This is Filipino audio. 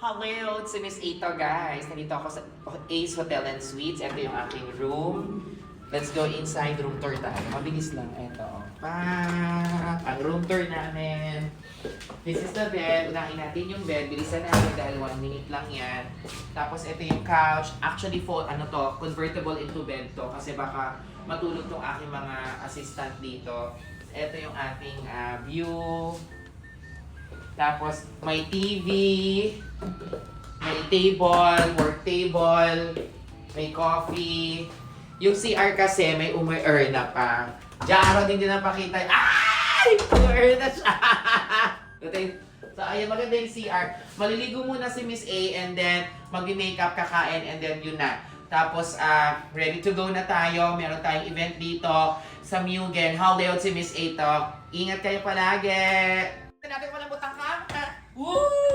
Hello, si Miss Ito guys. Nandito ako sa Ace Hotel and Suites. Ito yung aking room. Let's go inside, room tour tayo. Mabilis lang. Ito. Ang room tour namin. This is the bed. Unahin natin yung bed. Bilisan natin dahil 1 minute lang yan. Tapos ito yung couch. Actually, convertible into bed to. Kasi baka matulog tong aking mga assistant dito. Ito yung ating view. Tapos may TV, may table, work table, may coffee. Yung CR kasi may umu-earn na pa. Jaro din napakita. Ay! Umu-earn na siya! So ayan, maganda yung CR. Maliligo muna si Miss A and then mag-makeup, kakain and then yun na. Tapos ready to go na tayo. Meron tayong event dito sa Mugen. Howdy out si Miss A to. Ingat kayo palagi! Natin walang butang ka. Woo!